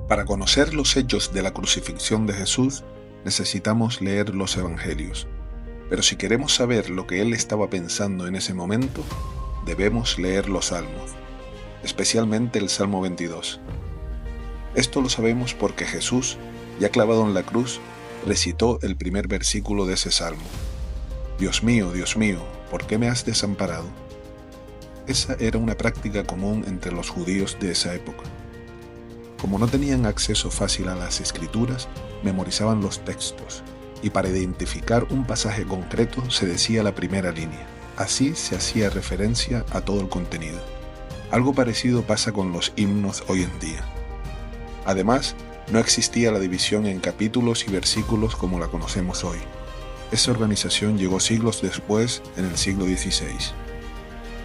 Para conocer los hechos de la crucifixión de Jesús, necesitamos leer los Evangelios. Pero si queremos saber lo que él estaba pensando en ese momento, debemos leer los Salmos, especialmente el Salmo 22. Esto lo sabemos porque Jesús, ya clavado en la cruz, recitó el primer versículo de ese Salmo. Dios mío, ¿por qué me has desamparado? Esa era una práctica común entre los judíos de esa época. Como no tenían acceso fácil a las escrituras, memorizaban los textos, y para identificar un pasaje concreto se decía la primera línea. Así se hacía referencia a todo el contenido. Algo parecido pasa con los himnos hoy en día. Además, no existía la división en capítulos y versículos como la conocemos hoy. Esa organización llegó siglos después, en el siglo XVI.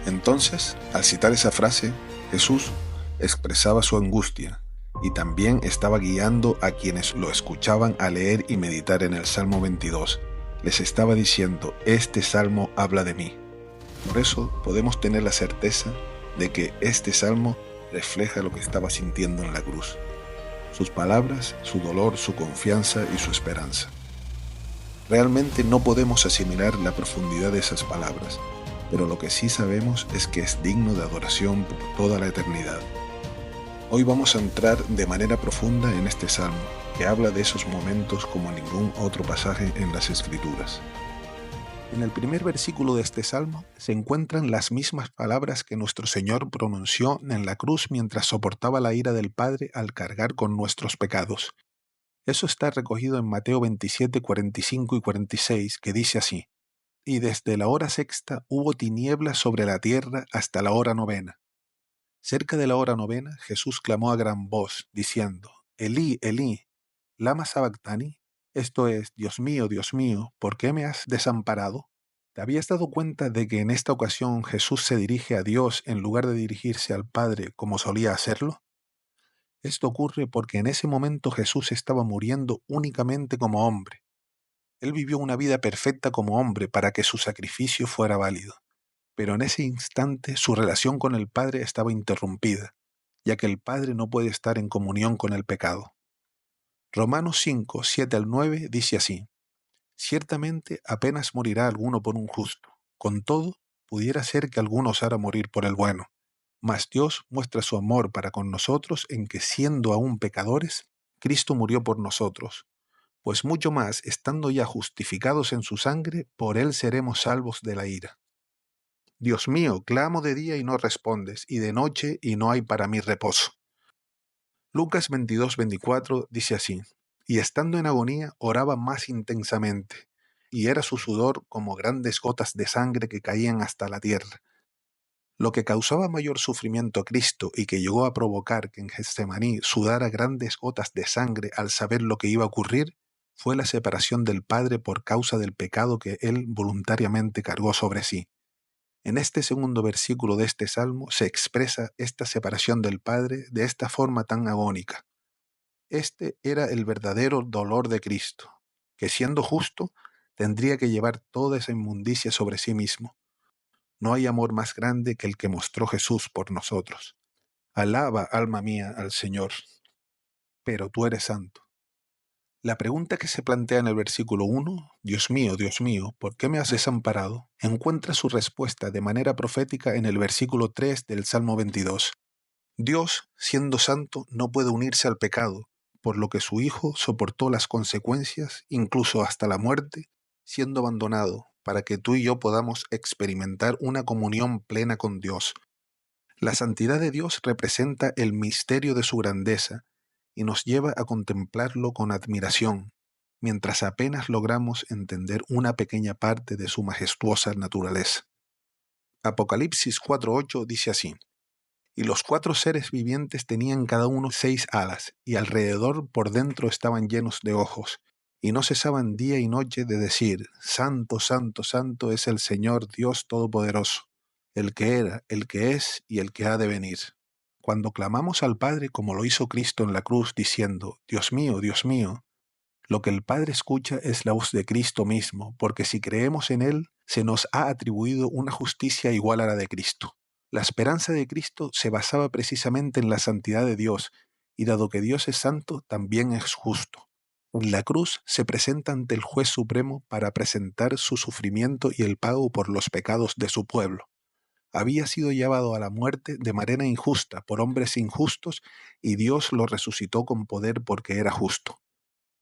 Entonces, al citar esa frase, Jesús expresaba su angustia y también estaba guiando a quienes lo escuchaban a leer y meditar en el Salmo 22. Les estaba diciendo, este Salmo habla de mí. Por eso podemos tener la certeza de que este Salmo refleja lo que estaba sintiendo en la cruz. Sus palabras, su dolor, su confianza y su esperanza. Realmente no podemos asimilar la profundidad de esas palabras, pero lo que sí sabemos es que es digno de adoración por toda la eternidad. Hoy vamos a entrar de manera profunda en este Salmo, que habla de esos momentos como ningún otro pasaje en las Escrituras. En el primer versículo de este Salmo se encuentran las mismas palabras que nuestro Señor pronunció en la cruz mientras soportaba la ira del Padre al cargar con nuestros pecados. Eso está recogido en Mateo 27, 45 y 46, que dice así: Y desde la hora sexta hubo tinieblas sobre la tierra hasta la hora novena. Cerca de la hora novena, Jesús clamó a gran voz, diciendo, Elí, Elí, lama sabactani, esto es, Dios mío, ¿por qué me has desamparado? ¿Te habías dado cuenta de que en esta ocasión Jesús se dirige a Dios en lugar de dirigirse al Padre como solía hacerlo? Esto ocurre porque en ese momento Jesús estaba muriendo únicamente como hombre. Él vivió una vida perfecta como hombre para que su sacrificio fuera válido. Pero en ese instante su relación con el Padre estaba interrumpida, ya que el Padre no puede estar en comunión con el pecado. Romanos 5, 7 al 9 dice así: Ciertamente apenas morirá alguno por un justo. Con todo, pudiera ser que alguno osara morir por el bueno. Mas Dios muestra su amor para con nosotros en que, siendo aún pecadores, Cristo murió por nosotros. Pues mucho más, estando ya justificados en su sangre, por él seremos salvos de la ira. Dios mío, clamo de día y no respondes, y de noche y no hay para mí reposo. Lucas 22, 24 dice así: Y estando en agonía, oraba más intensamente, y era su sudor como grandes gotas de sangre que caían hasta la tierra. Lo que causaba mayor sufrimiento a Cristo y que llegó a provocar que en Getsemaní sudara grandes gotas de sangre al saber lo que iba a ocurrir, fue la separación del Padre por causa del pecado que él voluntariamente cargó sobre sí. En este segundo versículo de este salmo se expresa esta separación del Padre de esta forma tan agónica. Este era el verdadero dolor de Cristo, que siendo justo, tendría que llevar toda esa inmundicia sobre sí mismo. No hay amor más grande que el que mostró Jesús por nosotros. Alaba, alma mía, al Señor. Pero tú eres santo. La pregunta que se plantea en el versículo 1, Dios mío, ¿por qué me has desamparado?, encuentra su respuesta de manera profética en el versículo 3 del Salmo 22. Dios, siendo santo, no puede unirse al pecado, por lo que su Hijo soportó las consecuencias, incluso hasta la muerte, siendo abandonado, para que tú y yo podamos experimentar una comunión plena con Dios. La santidad de Dios representa el misterio de su grandeza y nos lleva a contemplarlo con admiración, mientras apenas logramos entender una pequeña parte de su majestuosa naturaleza. Apocalipsis 4:8 dice así: Y los 4 seres vivientes tenían cada uno 6 alas, y alrededor por dentro estaban llenos de ojos, y no cesaban día y noche de decir: Santo, santo, santo es el Señor Dios Todopoderoso, el que era, el que es y el que ha de venir. Cuando clamamos al Padre como lo hizo Cristo en la cruz diciendo, Dios mío, lo que el Padre escucha es la voz de Cristo mismo, porque si creemos en Él, se nos ha atribuido una justicia igual a la de Cristo. La esperanza de Cristo se basaba precisamente en la santidad de Dios, y dado que Dios es santo, también es justo. En la cruz se presenta ante el juez supremo para presentar su sufrimiento y el pago por los pecados de su pueblo. Había sido llevado a la muerte de manera injusta por hombres injustos y Dios lo resucitó con poder porque era justo.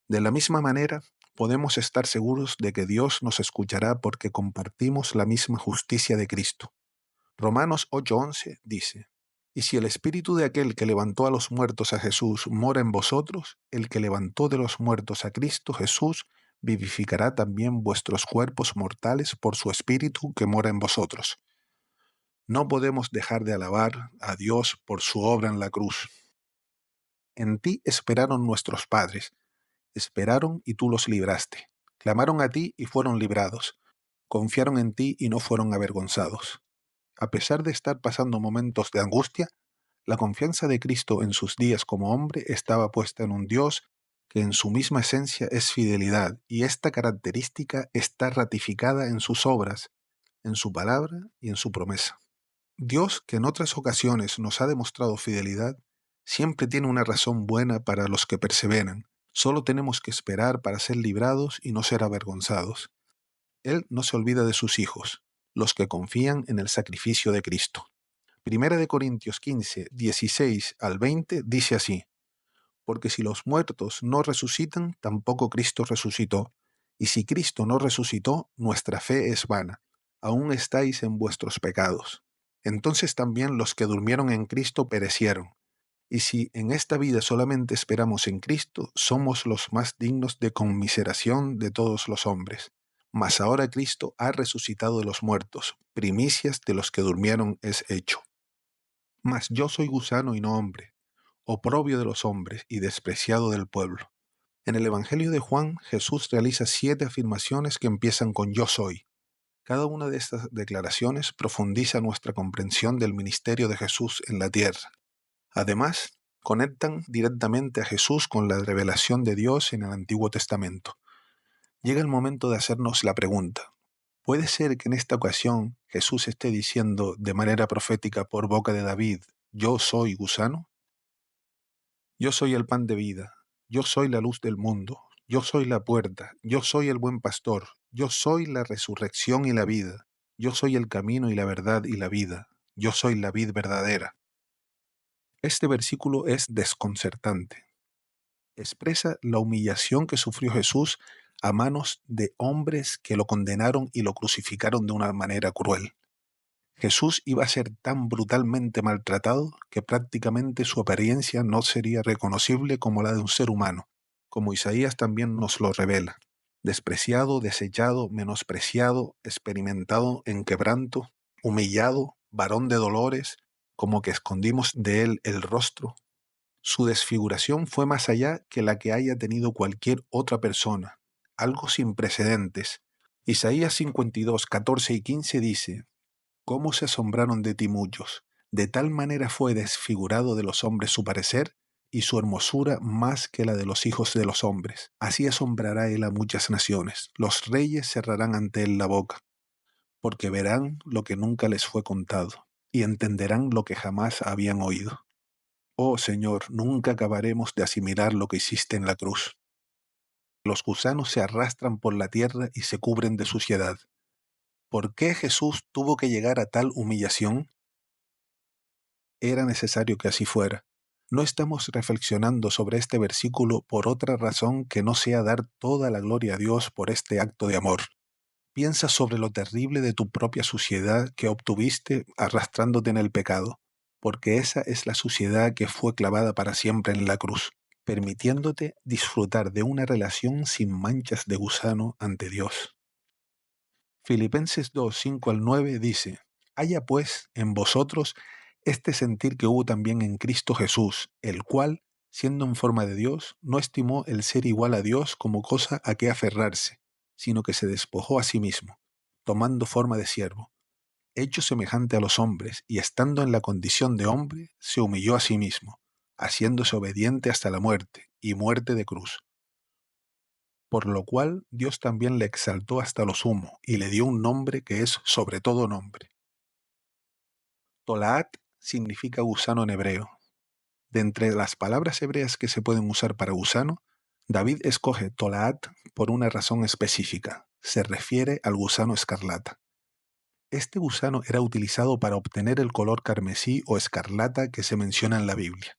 De la misma manera, podemos estar seguros de que Dios nos escuchará porque compartimos la misma justicia de Cristo. Romanos 8:11 dice: Y si el espíritu de aquel que levantó a los muertos a Jesús mora en vosotros, el que levantó de los muertos a Cristo Jesús vivificará también vuestros cuerpos mortales por su espíritu que mora en vosotros. No podemos dejar de alabar a Dios por su obra en la cruz. En ti esperaron nuestros padres, esperaron y tú los libraste. Clamaron a ti y fueron librados. Confiaron en ti y no fueron avergonzados. A pesar de estar pasando momentos de angustia, la confianza de Cristo en sus días como hombre estaba puesta en un Dios que en su misma esencia es fidelidad, y esta característica está ratificada en sus obras, en su palabra y en su promesa. Dios, que en otras ocasiones nos ha demostrado fidelidad, siempre tiene una razón buena para los que perseveran. Solo tenemos que esperar para ser librados y no ser avergonzados. Él no se olvida de sus hijos, los que confían en el sacrificio de Cristo. Primera de Corintios 15, 16 al 20 dice así: Porque si los muertos no resucitan, tampoco Cristo resucitó. Y si Cristo no resucitó, nuestra fe es vana. Aún estáis en vuestros pecados. Entonces también los que durmieron en Cristo perecieron. Y si en esta vida solamente esperamos en Cristo, somos los más dignos de conmiseración de todos los hombres. Mas ahora Cristo ha resucitado de los muertos, primicias de los que durmieron es hecho. Mas yo soy gusano y no hombre, oprobio de los hombres y despreciado del pueblo. En el Evangelio de Juan, Jesús realiza 7 afirmaciones que empiezan con yo soy. Cada una de estas declaraciones profundiza nuestra comprensión del ministerio de Jesús en la tierra. Además, conectan directamente a Jesús con la revelación de Dios en el Antiguo Testamento. Llega el momento de hacernos la pregunta: ¿puede ser que en esta ocasión Jesús esté diciendo de manera profética por boca de David, yo soy gusano? Yo soy el pan de vida, yo soy la luz del mundo, yo soy la puerta, yo soy el buen pastor, yo soy la resurrección y la vida, yo soy el camino y la verdad y la vida, yo soy la vid verdadera. Este versículo es desconcertante. Expresa la humillación que sufrió Jesús a manos de hombres que lo condenaron y lo crucificaron de una manera cruel. Jesús iba a ser tan brutalmente maltratado que prácticamente su apariencia no sería reconocible como la de un ser humano, como Isaías también nos lo revela. Despreciado, desechado, menospreciado, experimentado en quebranto, humillado, varón de dolores, como que escondimos de él el rostro. Su desfiguración fue más allá que la que haya tenido cualquier otra persona, algo sin precedentes. Isaías 52, 14 y 15 dice: ¿Cómo se asombraron de ti muchos? De tal manera fue desfigurado de los hombres su parecer, y su hermosura más que la de los hijos de los hombres. Así asombrará él a muchas naciones. Los reyes cerrarán ante él la boca, porque verán lo que nunca les fue contado, y entenderán lo que jamás habían oído. Oh Señor, nunca acabaremos de asimilar lo que hiciste en la cruz. Los gusanos se arrastran por la tierra y se cubren de suciedad. ¿Por qué Jesús tuvo que llegar a tal humillación? Era necesario que así fuera. No estamos reflexionando sobre este versículo por otra razón que no sea dar toda la gloria a Dios por este acto de amor. Piensa sobre lo terrible de tu propia suciedad que obtuviste arrastrándote en el pecado, porque esa es la suciedad que fue clavada para siempre en la cruz, permitiéndote disfrutar de una relación sin manchas de gusano ante Dios. Filipenses 2, 5 al 9 dice: Haya pues en vosotros este sentir que hubo también en Cristo Jesús, el cual, siendo en forma de Dios, no estimó el ser igual a Dios como cosa a que aferrarse, sino que se despojó a sí mismo, tomando forma de siervo, hecho semejante a los hombres, y estando en la condición de hombre, se humilló a sí mismo, haciéndose obediente hasta la muerte, y muerte de cruz. Por lo cual Dios también le exaltó hasta lo sumo, y le dio un nombre que es sobre todo nombre. Tolaat significa gusano en hebreo. De entre las palabras hebreas que se pueden usar para gusano, David escoge tolaat por una razón específica. Se refiere al gusano escarlata. Este gusano era utilizado para obtener el color carmesí o escarlata que se menciona en la Biblia.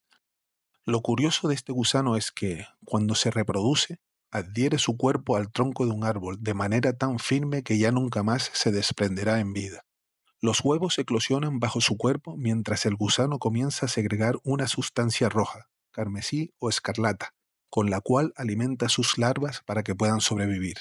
Lo curioso de este gusano es que, cuando se reproduce, adhiere su cuerpo al tronco de un árbol de manera tan firme que ya nunca más se desprenderá en vida. Los huevos eclosionan bajo su cuerpo mientras el gusano comienza a segregar una sustancia roja, carmesí o escarlata, con la cual alimenta sus larvas para que puedan sobrevivir.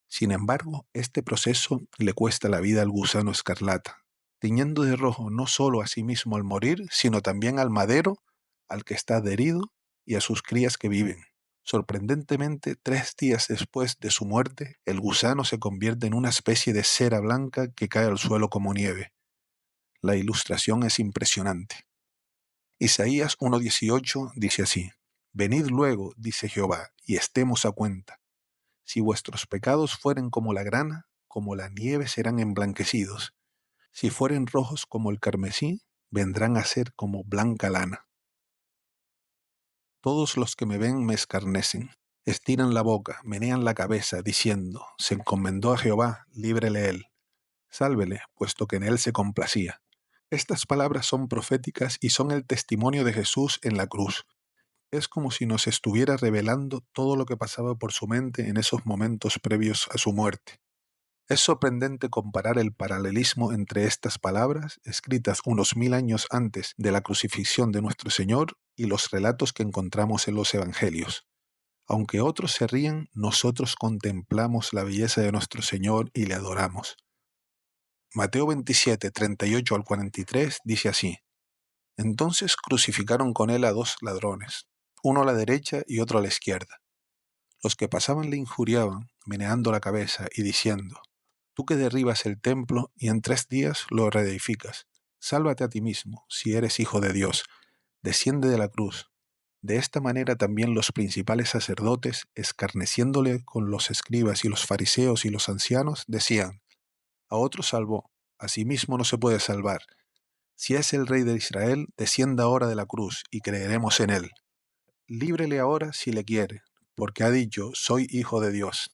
Sin embargo, este proceso le cuesta la vida al gusano escarlata, tiñendo de rojo no solo a sí mismo al morir, sino también al madero al que está adherido y a sus crías que viven. Sorprendentemente, 3 días después de su muerte, el gusano se convierte en una especie de cera blanca que cae al suelo como nieve. La ilustración es impresionante. Isaías 1:18 dice así: Venid luego, dice Jehová, y estemos a cuenta. Si vuestros pecados fueren como la grana, como la nieve serán emblanquecidos. Si fueren rojos como el carmesí, vendrán a ser como blanca lana. Todos los que me ven me escarnecen, estiran la boca, menean la cabeza, diciendo: se encomendó a Jehová, líbrele él. Sálvele, puesto que en él se complacía. Estas palabras son proféticas y son el testimonio de Jesús en la cruz. Es como si nos estuviera revelando todo lo que pasaba por su mente en esos momentos previos a su muerte. Es sorprendente comparar el paralelismo entre estas palabras, escritas unos 1000 años antes de la crucifixión de nuestro Señor, y los relatos que encontramos en los Evangelios. Aunque otros se ríen, nosotros contemplamos la belleza de nuestro Señor y le adoramos. Mateo 27, 38 al 43 dice así: Entonces crucificaron con él a 2 ladrones, uno a la derecha y otro a la izquierda. Los que pasaban le injuriaban, meneando la cabeza y diciendo: Tú que derribas el templo y en 3 días lo reedificas, sálvate a ti mismo, si eres hijo de Dios, desciende de la cruz. De esta manera también los principales sacerdotes, escarneciéndole con los escribas y los fariseos y los ancianos, decían: A otro salvó, a sí mismo no se puede salvar. Si es el rey de Israel, descienda ahora de la cruz y creeremos en él. Líbrele ahora si le quiere, porque ha dicho: soy hijo de Dios.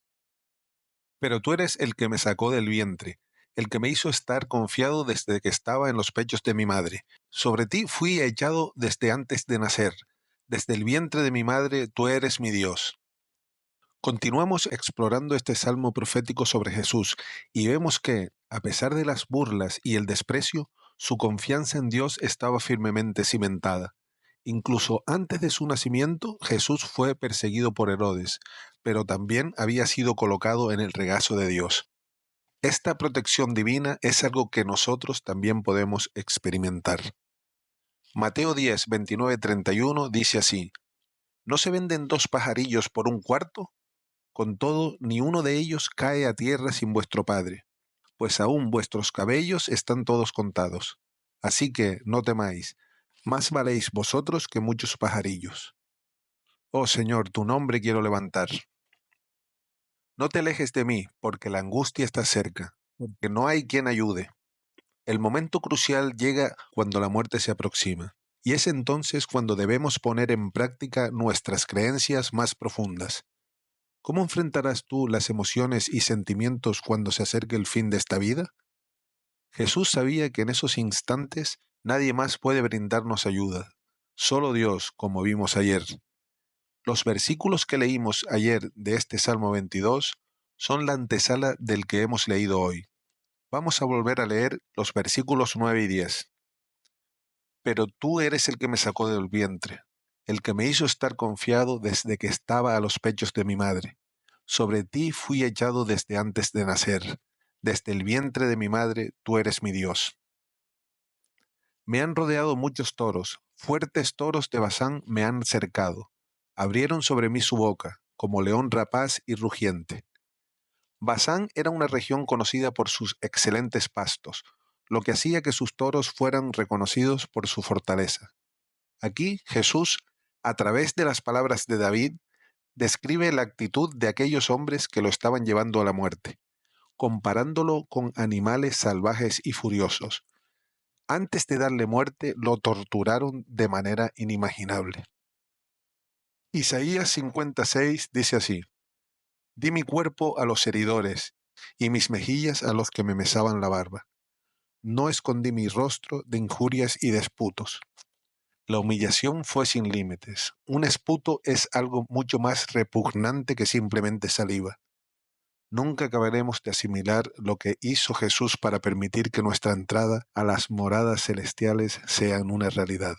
Pero tú eres el que me sacó del vientre, el que me hizo estar confiado desde que estaba en los pechos de mi madre. Sobre ti fui echado desde antes de nacer. Desde el vientre de mi madre tú eres mi Dios. Continuamos explorando este salmo profético sobre Jesús y vemos que, a pesar de las burlas y el desprecio, su confianza en Dios estaba firmemente cimentada. Incluso antes de su nacimiento, Jesús fue perseguido por Herodes, pero también había sido colocado en el regazo de Dios. Esta protección divina es algo que nosotros también podemos experimentar. Mateo 10, 29, 31 dice así: ¿No se venden 2 pajarillos por un cuarto? Con todo, ni uno de ellos cae a tierra sin vuestro Padre, pues aún vuestros cabellos están todos contados. Así que no temáis, más valéis vosotros que muchos pajarillos. Oh Señor, tu nombre quiero levantar. No te alejes de mí, porque la angustia está cerca, porque no hay quien ayude. El momento crucial llega cuando la muerte se aproxima, y es entonces cuando debemos poner en práctica nuestras creencias más profundas. ¿Cómo enfrentarás tú las emociones y sentimientos cuando se acerque el fin de esta vida? Jesús sabía que en esos instantes nadie más puede brindarnos ayuda, solo Dios, como vimos ayer. Los versículos que leímos ayer de este Salmo 22 son la antesala del que hemos leído hoy. Vamos a volver a leer los versículos 9 y 10. Pero tú eres el que me sacó del vientre, el que me hizo estar confiado desde que estaba a los pechos de mi madre. Sobre ti fui echado desde antes de nacer. Desde el vientre de mi madre, tú eres mi Dios. Me han rodeado muchos toros, fuertes toros de Basán me han cercado. Abrieron sobre mí su boca, como león rapaz y rugiente. Basán era una región conocida por sus excelentes pastos, lo que hacía que sus toros fueran reconocidos por su fortaleza. Aquí Jesús, a través de las palabras de David, describe la actitud de aquellos hombres que lo estaban llevando a la muerte, comparándolo con animales salvajes y furiosos. Antes de darle muerte, lo torturaron de manera inimaginable. Isaías 56 dice así: Di mi cuerpo a los heridores y mis mejillas a los que me mesaban la barba. No escondí mi rostro de injurias y disputos. La humillación fue sin límites. Un esputo es algo mucho más repugnante que simplemente saliva. Nunca acabaremos de asimilar lo que hizo Jesús para permitir que nuestra entrada a las moradas celestiales sean una realidad.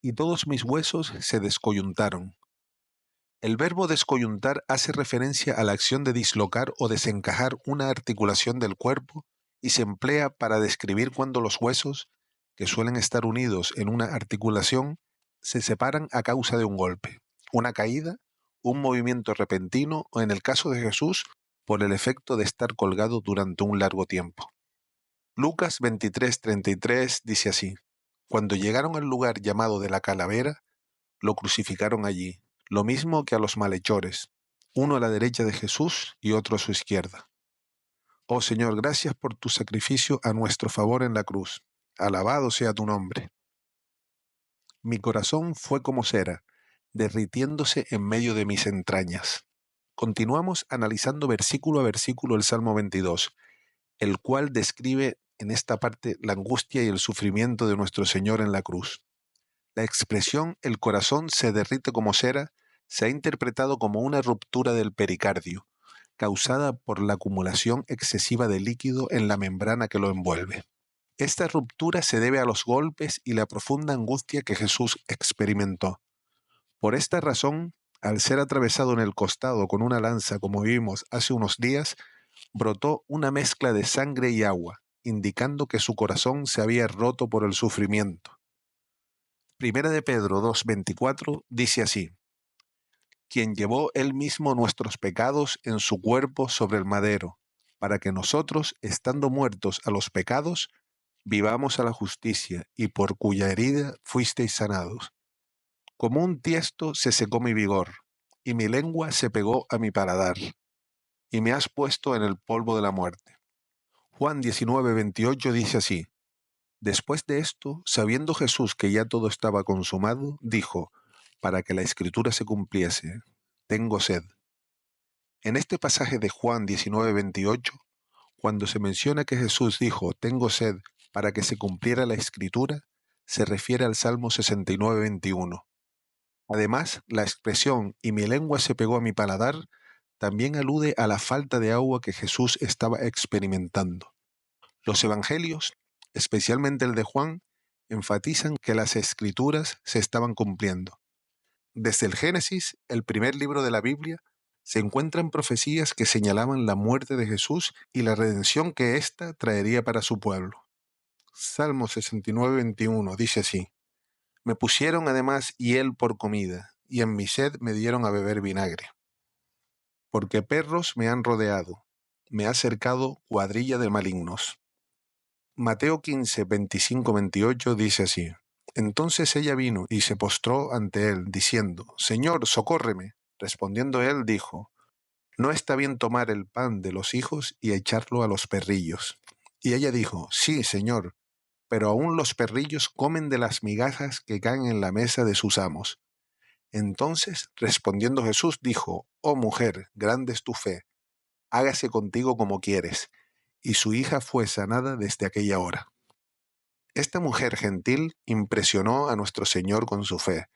Y todos mis huesos se descoyuntaron. El verbo descoyuntar hace referencia a la acción de dislocar o desencajar una articulación del cuerpo y se emplea para describir cuando los huesos, que suelen estar unidos en una articulación, se separan a causa de un golpe, una caída, un movimiento repentino o, en el caso de Jesús, por el efecto de estar colgado durante un largo tiempo. Lucas 23:33 dice así: Cuando llegaron al lugar llamado de la calavera, lo crucificaron allí, lo mismo que a los malhechores, uno a la derecha de Jesús y otro a su izquierda. Oh Señor, gracias por tu sacrificio a nuestro favor en la cruz. Alabado sea tu nombre. Mi corazón fue como cera, derritiéndose en medio de mis entrañas. Continuamos analizando versículo a versículo el Salmo 22, el cual describe en esta parte la angustia y el sufrimiento de nuestro Señor en la cruz. La expresión "el corazón se derrite como cera" se ha interpretado como una ruptura del pericardio, causada por la acumulación excesiva de líquido en la membrana que lo envuelve. Esta ruptura se debe a los golpes y la profunda angustia que Jesús experimentó. Por esta razón, al ser atravesado en el costado con una lanza como vimos hace unos días, brotó una mezcla de sangre y agua, indicando que su corazón se había roto por el sufrimiento. Primera de Pedro 2:24 dice así: quien llevó él mismo nuestros pecados en su cuerpo sobre el madero, para que nosotros, estando muertos a los pecados, vivamos a la justicia, y por cuya herida fuisteis sanados. Como un tiesto se secó mi vigor, y mi lengua se pegó a mi paladar, y me has puesto en el polvo de la muerte. Juan 19:28 dice así: Después de esto, sabiendo Jesús que ya todo estaba consumado, dijo, para que la escritura se cumpliese: tengo sed. En este pasaje de Juan 19:28, cuando se menciona que Jesús dijo, tengo sed, para que se cumpliera la escritura, se refiere al Salmo 69:21. Además, la expresión "y mi lengua se pegó a mi paladar" también alude a la falta de agua que Jesús estaba experimentando. Los evangelios, especialmente el de Juan, enfatizan que las escrituras se estaban cumpliendo. Desde el Génesis, el primer libro de la Biblia, se encuentran profecías que señalaban la muerte de Jesús y la redención que ésta traería para su pueblo. Salmo 69:21 dice así: Me pusieron además hiel por comida, y en mi sed me dieron a beber vinagre. Porque perros me han rodeado, me ha cercado cuadrilla de malignos. Mateo 15:25-28 dice así: Entonces ella vino y se postró ante él, diciendo, Señor, socórreme. Respondiendo él, dijo, No está bien tomar el pan de los hijos y echarlo a los perrillos. Y ella dijo, Sí, Señor, pero aún los perrillos comen de las migajas que caen en la mesa de sus amos. Entonces, respondiendo Jesús, dijo, Oh mujer, grande es tu fe, hágase contigo como quieres. Y su hija fue sanada desde aquella hora. Esta mujer gentil impresionó a nuestro Señor con su fe.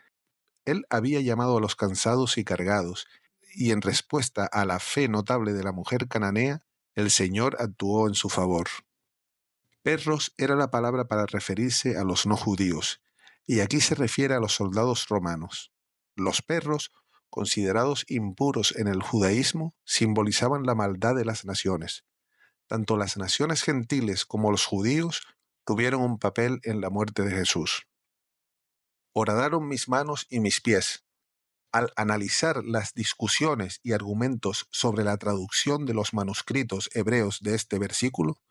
Él había llamado a los cansados y cargados, y en respuesta a la fe notable de la mujer cananea, el Señor actuó en su favor. Perros era la palabra para referirse a los no judíos, y aquí se refiere a los soldados romanos. Los perros, considerados impuros en el judaísmo, simbolizaban la maldad de las naciones. Tanto las naciones gentiles como los judíos tuvieron un papel en la muerte de Jesús. Horadaron mis manos y mis pies. Al analizar las discusiones y argumentos sobre la traducción de los manuscritos hebreos de este versículo,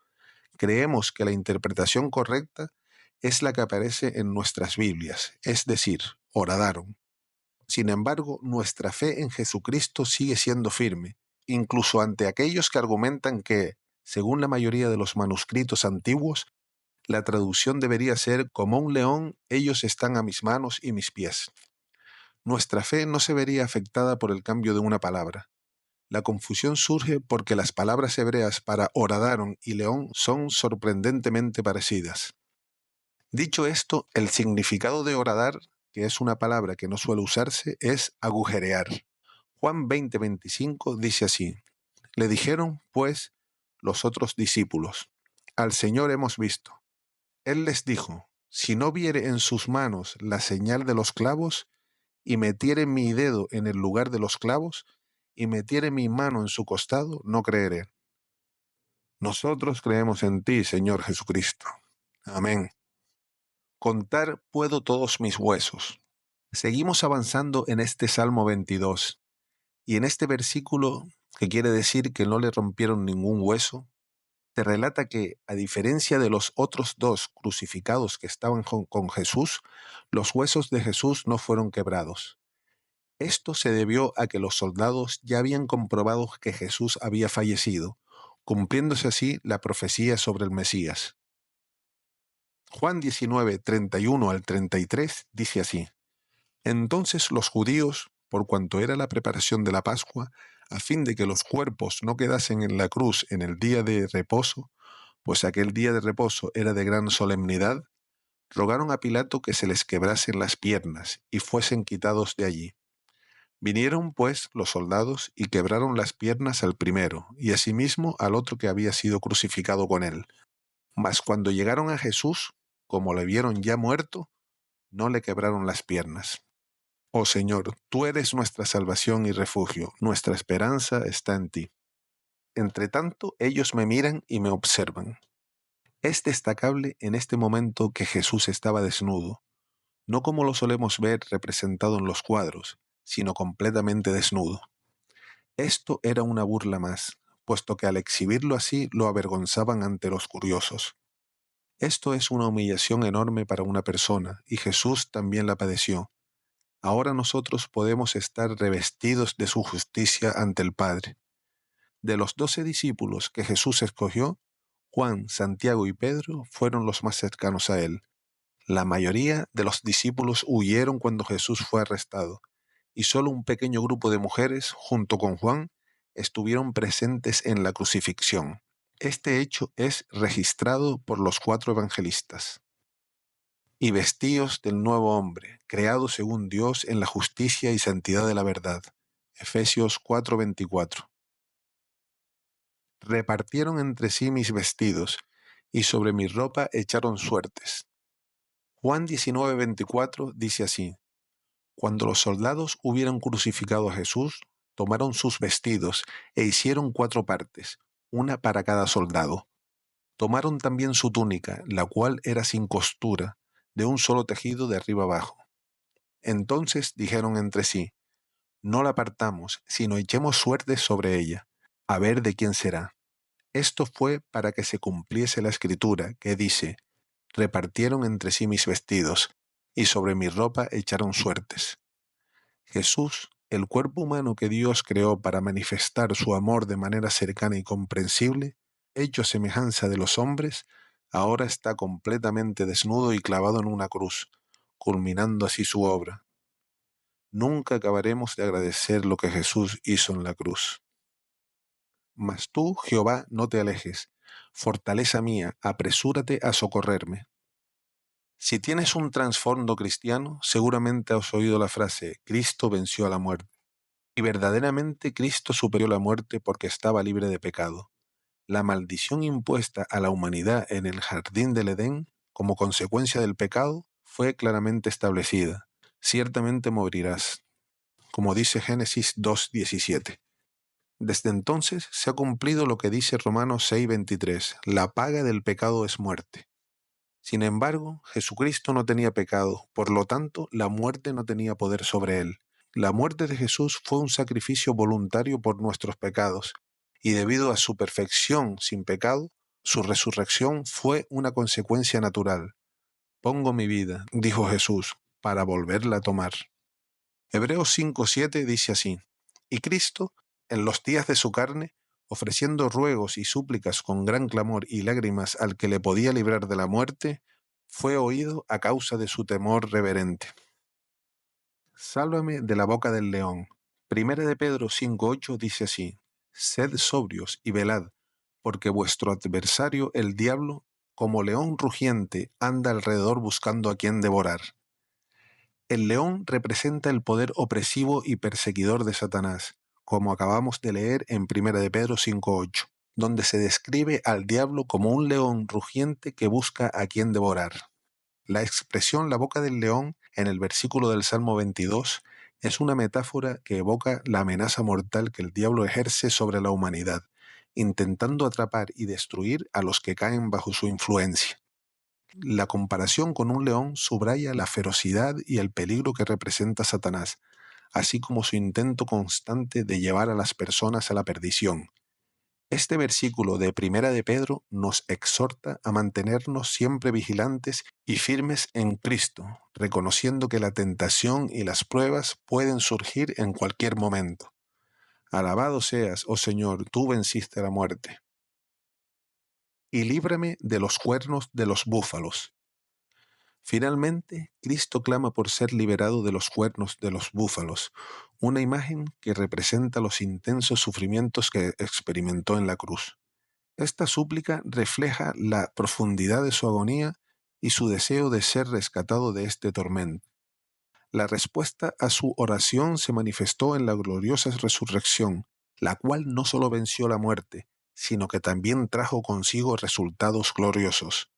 creemos que la interpretación correcta es la que aparece en nuestras Biblias, es decir, horadaron. Sin embargo, nuestra fe en Jesucristo sigue siendo firme, incluso ante aquellos que argumentan que, según la mayoría de los manuscritos antiguos, La traducción debería ser: como un león, ellos están a mis manos y mis pies. Nuestra fe no se vería afectada por el cambio de una palabra. La confusión surge porque las palabras hebreas para horadaron y león son sorprendentemente parecidas. Dicho esto, el significado de horadar, que es una palabra que no suele usarse, es agujerear. Juan 20:25 dice así: le dijeron, pues, los otros discípulos: al Señor hemos visto. Él les dijo: si no viere en sus manos la señal de los clavos, y metiere mi dedo en el lugar de los clavos, y metiere mi mano en su costado, no creeré. Nosotros creemos en ti, Señor Jesucristo. Amén. Contar puedo todos mis huesos. Seguimos avanzando en este Salmo 22, y en este versículo, que quiere decir que no le rompieron ningún hueso, te relata que, a diferencia de los otros dos crucificados que estaban con Jesús, los huesos de Jesús no fueron quebrados. Esto se debió a que los soldados ya habían comprobado que Jesús había fallecido, cumpliéndose así la profecía sobre el Mesías. Juan 19, 31 al 33 dice así: entonces los judíos, por cuanto era la preparación de la Pascua, a fin de que los cuerpos no quedasen en la cruz en el día de reposo, pues aquel día de reposo era de gran solemnidad, rogaron a Pilato que se les quebrasen las piernas y fuesen quitados de allí. Vinieron, pues, los soldados y quebraron las piernas al primero, y asimismo al otro que había sido crucificado con él. Mas cuando llegaron a Jesús, como le vieron ya muerto, no le quebraron las piernas. Oh Señor, tú eres nuestra salvación y refugio, nuestra esperanza está en ti. Entre tanto, ellos me miran y me observan. Es destacable en este momento que Jesús estaba desnudo, no como lo solemos ver representado en los cuadros, sino completamente desnudo. Esto era una burla más, puesto que al exhibirlo así lo avergonzaban ante los curiosos. Esto es una humillación enorme para una persona, y Jesús también la padeció. Ahora nosotros podemos estar revestidos de su justicia ante el Padre. De los 12 discípulos que Jesús escogió, Juan, Santiago y Pedro fueron los más cercanos a él. La mayoría de los discípulos huyeron cuando Jesús fue arrestado, y solo un pequeño grupo de mujeres, junto con Juan, estuvieron presentes en la crucifixión. Este hecho es registrado por los 4 evangelistas. Y vestíos del nuevo hombre, creado según Dios en la justicia y santidad de la verdad. Efesios 4:24. Repartieron entre sí mis vestidos, y sobre mi ropa echaron suertes. Juan 19:24 dice así: cuando los soldados hubieron crucificado a Jesús, tomaron sus vestidos e hicieron 4 partes, una para cada soldado. Tomaron también su túnica, la cual era sin costura, de un solo tejido de arriba abajo. Entonces dijeron entre sí: no la partamos, sino echemos suertes sobre ella, a ver de quién será. Esto fue para que se cumpliese la escritura, que dice: repartieron entre sí mis vestidos, y sobre mi ropa echaron suertes. Jesús, el cuerpo humano que Dios creó para manifestar su amor de manera cercana y comprensible, hecho semejanza de los hombres, ahora está completamente desnudo y clavado en una cruz, culminando así su obra. Nunca acabaremos de agradecer lo que Jesús hizo en la cruz. Mas tú, Jehová, no te alejes, fortaleza mía, apresúrate a socorrerme. Si tienes un trasfondo cristiano, seguramente has oído la frase: Cristo venció a la muerte. Y verdaderamente Cristo superó la muerte porque estaba libre de pecado. La maldición impuesta a la humanidad en el jardín del Edén, como consecuencia del pecado, fue claramente establecida. Ciertamente morirás, como dice Génesis 2:17. Desde entonces se ha cumplido lo que dice Romanos 6:23: la paga del pecado es muerte. Sin embargo, Jesucristo no tenía pecado, por lo tanto, la muerte no tenía poder sobre él. La muerte de Jesús fue un sacrificio voluntario por nuestros pecados, y debido a su perfección sin pecado, su resurrección fue una consecuencia natural. Pongo mi vida, dijo Jesús, para volverla a tomar. Hebreos 5:7 dice así: y Cristo, en los días de su carne, ofreciendo ruegos y súplicas con gran clamor y lágrimas al que le podía librar de la muerte, fue oído a causa de su temor reverente. Sálvame de la boca del león. Primera de Pedro 5:8 dice así: Sed sobrios y velad, porque vuestro adversario el diablo, como león rugiente, anda alrededor buscando a quien devorar. El león representa el poder opresivo y perseguidor de Satanás, como acabamos de leer en Primera de Pedro 5:8, donde se describe al diablo como un león rugiente que busca a quien devorar. La expresión la boca del león en el versículo del Salmo 22 es una metáfora que evoca la amenaza mortal que el diablo ejerce sobre la humanidad, intentando atrapar y destruir a los que caen bajo su influencia. La comparación con un león subraya la ferocidad y el peligro que representa Satanás, así como su intento constante de llevar a las personas a la perdición. Este versículo de Primera de Pedro nos exhorta a mantenernos siempre vigilantes y firmes en Cristo, reconociendo que la tentación y las pruebas pueden surgir en cualquier momento. Alabado seas, oh Señor, tú venciste la muerte. Y líbrame de los cuernos de los búfalos. Finalmente, Cristo clama por ser liberado de los cuernos de los búfalos, una imagen que representa los intensos sufrimientos que experimentó en la cruz. Esta súplica refleja la profundidad de su agonía y su deseo de ser rescatado de este tormento. La respuesta a su oración se manifestó en la gloriosa resurrección, la cual no solo venció la muerte, sino que también trajo consigo resultados gloriosos.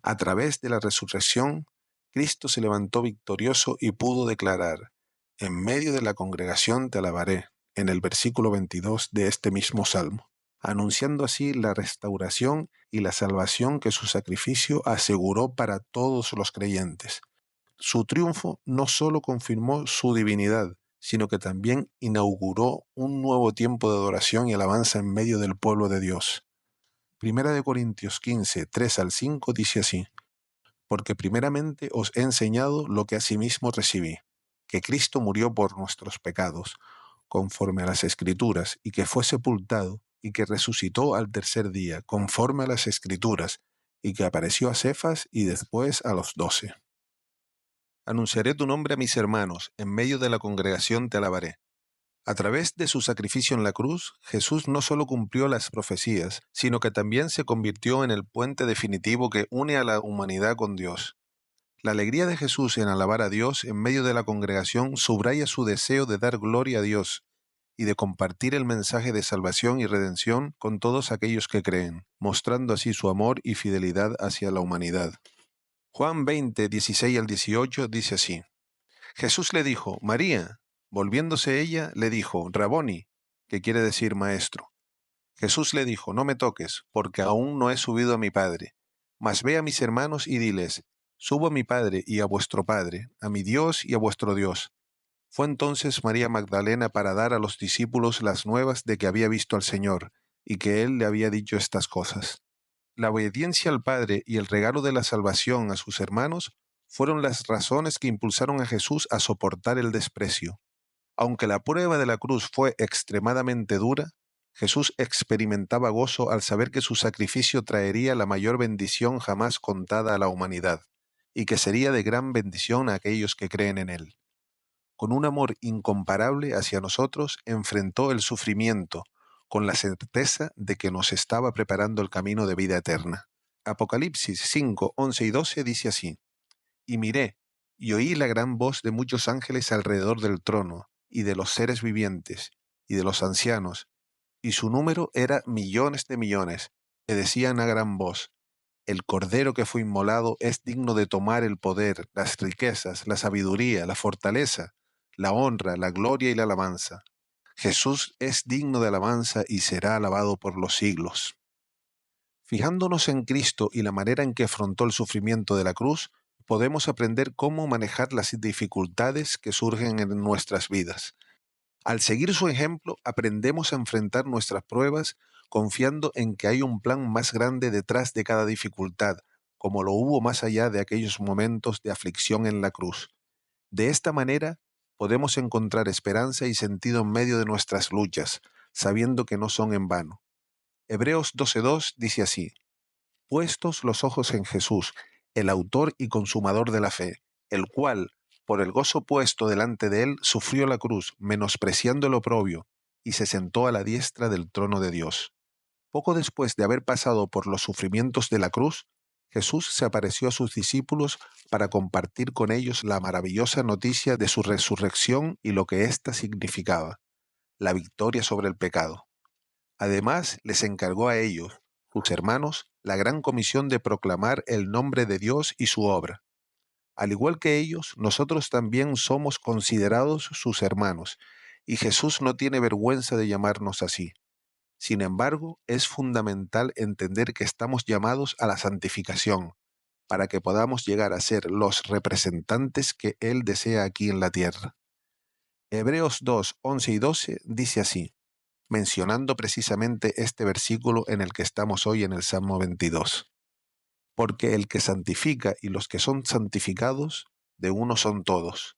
A través de la resurrección, Cristo se levantó victorioso y pudo declarar: en medio de la congregación te alabaré, en el versículo 22 de este mismo salmo, anunciando así la restauración y la salvación que su sacrificio aseguró para todos los creyentes. Su triunfo no solo confirmó su divinidad, sino que también inauguró un nuevo tiempo de adoración y alabanza en medio del pueblo de Dios. Primera de Corintios 15, 3 al 5 dice así: porque primeramente os he enseñado lo que asimismo recibí, que Cristo murió por nuestros pecados, conforme a las Escrituras, y que fue sepultado, y que resucitó al tercer día, conforme a las Escrituras, y que apareció a Cefas y después a los 12. Anunciaré tu nombre a mis hermanos, en medio de la congregación te alabaré. A través de su sacrificio en la cruz, Jesús no solo cumplió las profecías, sino que también se convirtió en el puente definitivo que une a la humanidad con Dios. La alegría de Jesús en alabar a Dios en medio de la congregación subraya su deseo de dar gloria a Dios y de compartir el mensaje de salvación y redención con todos aquellos que creen, mostrando así su amor y fidelidad hacia la humanidad. Juan 20, 16 al 18 dice así: Jesús le dijo: María. Volviéndose ella, le dijo: Raboni, que quiere decir maestro. Jesús le dijo: No me toques, porque aún no he subido a mi Padre. Mas ve a mis hermanos y diles: Subo a mi Padre y a vuestro Padre, a mi Dios y a vuestro Dios. Fue entonces María Magdalena para dar a los discípulos las nuevas de que había visto al Señor, y que Él le había dicho estas cosas. La obediencia al Padre y el regalo de la salvación a sus hermanos fueron las razones que impulsaron a Jesús a soportar el desprecio. Aunque la prueba de la cruz fue extremadamente dura, Jesús experimentaba gozo al saber que su sacrificio traería la mayor bendición jamás contada a la humanidad, y que sería de gran bendición a aquellos que creen en Él. Con un amor incomparable hacia nosotros, enfrentó el sufrimiento, con la certeza de que nos estaba preparando el camino de vida eterna. Apocalipsis 5, 11 y 12 dice así: Y miré, y oí la gran voz de muchos ángeles alrededor del trono, y de los seres vivientes, y de los ancianos, y su número era millones de millones, que decían a gran voz: El Cordero que fue inmolado es digno de tomar el poder, las riquezas, la sabiduría, la fortaleza, la honra, la gloria y la alabanza. Jesús es digno de alabanza y será alabado por los siglos. Fijándonos en Cristo y la manera en que afrontó el sufrimiento de la cruz, podemos aprender cómo manejar las dificultades que surgen en nuestras vidas. Al seguir su ejemplo, aprendemos a enfrentar nuestras pruebas confiando en que hay un plan más grande detrás de cada dificultad, como lo hubo más allá de aquellos momentos de aflicción en la cruz. De esta manera, podemos encontrar esperanza y sentido en medio de nuestras luchas, sabiendo que no son en vano. Hebreos 12:2 dice así: puestos los ojos en Jesús, el autor y consumador de la fe, el cual, por el gozo puesto delante de él, sufrió la cruz, menospreciando el oprobio, y se sentó a la diestra del trono de Dios. Poco después de haber pasado por los sufrimientos de la cruz, Jesús se apareció a sus discípulos para compartir con ellos la maravillosa noticia de su resurrección y lo que ésta significaba, la victoria sobre el pecado. Además, les encargó a ellos, sus hermanos, la gran comisión de proclamar el nombre de Dios y su obra. Al igual que ellos, nosotros también somos considerados sus hermanos, y Jesús no tiene vergüenza de llamarnos así. Sin embargo, es fundamental entender que estamos llamados a la santificación, para que podamos llegar a ser los representantes que Él desea aquí en la tierra. Hebreos 2, 11 y 12 dice así, mencionando precisamente este versículo en el que estamos hoy en el Salmo 22. Porque el que santifica y los que son santificados, de uno son todos.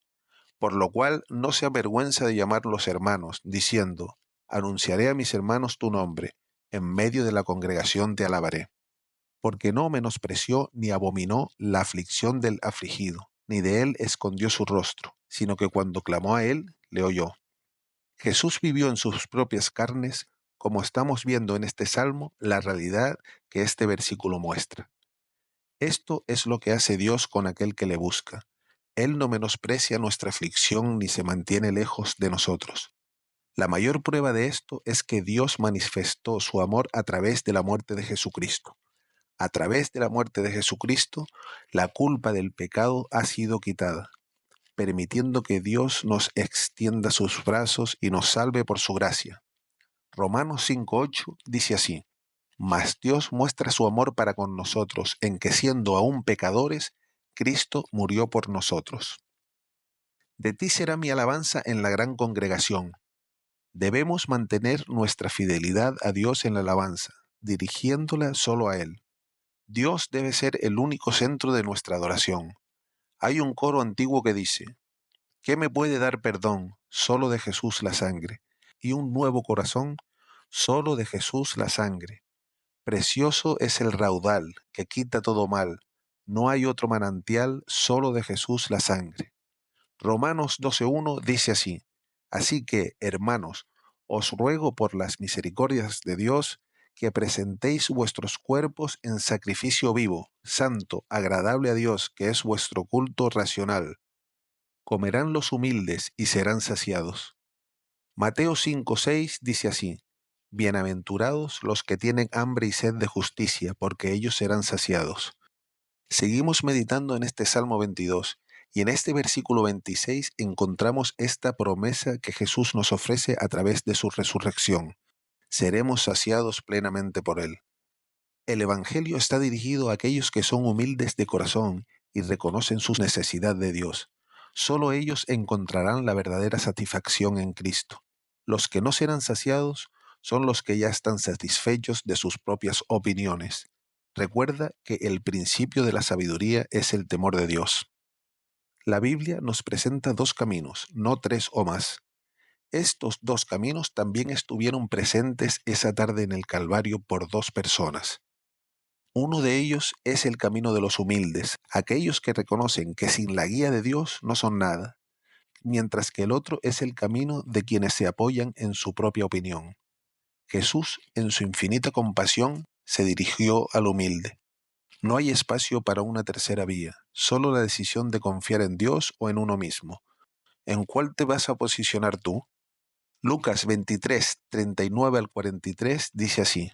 Por lo cual no se avergüenza de llamarlos hermanos, diciendo, anunciaré a mis hermanos tu nombre, en medio de la congregación te alabaré. Porque no menospreció ni abominó la aflicción del afligido, ni de él escondió su rostro, sino que cuando clamó a él, le oyó. Jesús vivió en sus propias carnes, como estamos viendo en este salmo, la realidad que este versículo muestra. Esto es lo que hace Dios con aquel que le busca. Él no menosprecia nuestra aflicción ni se mantiene lejos de nosotros. La mayor prueba de esto es que Dios manifestó su amor a través de la muerte de Jesucristo. A través de la muerte de Jesucristo, la culpa del pecado ha sido quitada, permitiendo que Dios nos extienda sus brazos y nos salve por su gracia. Romanos 5:8 dice así: mas Dios muestra su amor para con nosotros, en que siendo aún pecadores, Cristo murió por nosotros. De ti será mi alabanza en la gran congregación. Debemos mantener nuestra fidelidad a Dios en la alabanza, dirigiéndola solo a Él. Dios debe ser el único centro de nuestra adoración. Hay un coro antiguo que dice, ¿qué me puede dar perdón? Solo de Jesús la sangre. Y un nuevo corazón, solo de Jesús la sangre. Precioso es el raudal que quita todo mal. No hay otro manantial, solo de Jesús la sangre. Romanos 12:1 dice así: así que, hermanos, os ruego por las misericordias de Dios que presentéis vuestros cuerpos en sacrificio vivo, santo, agradable a Dios, que es vuestro culto racional. Comerán los humildes y serán saciados. Mateo 5:6 dice así: bienaventurados los que tienen hambre y sed de justicia, porque ellos serán saciados. Seguimos meditando en este Salmo 22 y en este versículo 26 encontramos esta promesa que Jesús nos ofrece a través de su resurrección. Seremos saciados plenamente por Él. El Evangelio está dirigido a aquellos que son humildes de corazón y reconocen su necesidad de Dios. Solo ellos encontrarán la verdadera satisfacción en Cristo. Los que no serán saciados son los que ya están satisfechos de sus propias opiniones. Recuerda que el principio de la sabiduría es el temor de Dios. La Biblia nos presenta dos caminos, no tres o más. Estos dos caminos también estuvieron presentes esa tarde en el Calvario por dos personas. Uno de ellos es el camino de los humildes, aquellos que reconocen que sin la guía de Dios no son nada, mientras que el otro es el camino de quienes se apoyan en su propia opinión. Jesús, en su infinita compasión, se dirigió al humilde. No hay espacio para una tercera vía, solo la decisión de confiar en Dios o en uno mismo. ¿En cuál te vas a posicionar tú? Lucas 23, 39 al 43 dice así: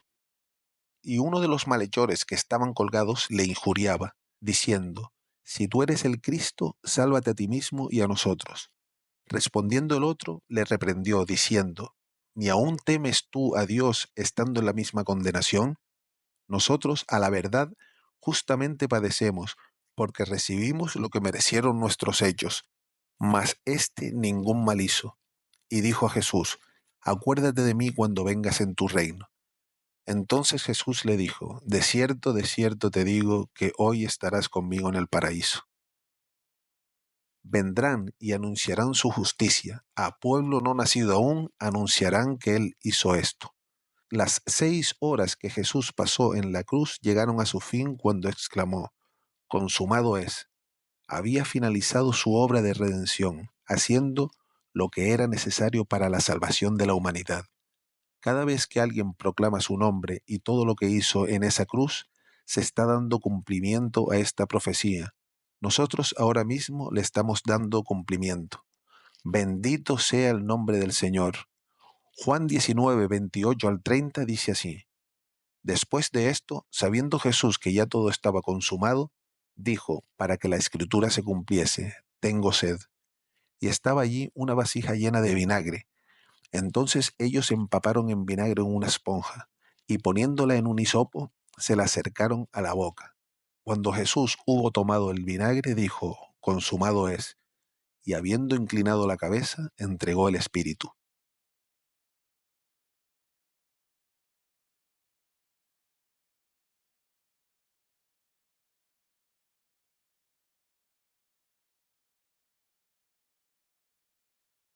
y uno de los malhechores que estaban colgados le injuriaba, diciendo, si tú eres el Cristo, sálvate a ti mismo y a nosotros. Respondiendo el otro, le reprendió, diciendo, ¿ni aún temes tú a Dios estando en la misma condenación? Nosotros, a la verdad, justamente padecemos, porque recibimos lo que merecieron nuestros hechos, mas éste ningún mal hizo. Y dijo a Jesús, acuérdate de mí cuando vengas en tu reino. Entonces Jesús le dijo, de cierto te digo que hoy estarás conmigo en el paraíso. Vendrán y anunciarán su justicia. A pueblo no nacido aún anunciarán que Él hizo esto. Las 6 horas que Jesús pasó en la cruz llegaron a su fin cuando exclamó: consumado es. Había finalizado su obra de redención, haciendo lo que era necesario para la salvación de la humanidad. Cada vez que alguien proclama su nombre y todo lo que hizo en esa cruz, se está dando cumplimiento a esta profecía. Nosotros ahora mismo le estamos dando cumplimiento. Bendito sea el nombre del Señor. Juan 19, 28 al 30 dice así: Después de esto, sabiendo Jesús que ya todo estaba consumado, dijo, para que la escritura se cumpliese: tengo sed. Y estaba allí una vasija llena de vinagre. Entonces ellos empaparon en vinagre una esponja, y poniéndola en un hisopo, se la acercaron a la boca. Cuando Jesús hubo tomado el vinagre, dijo: consumado es, y habiendo inclinado la cabeza, entregó el espíritu.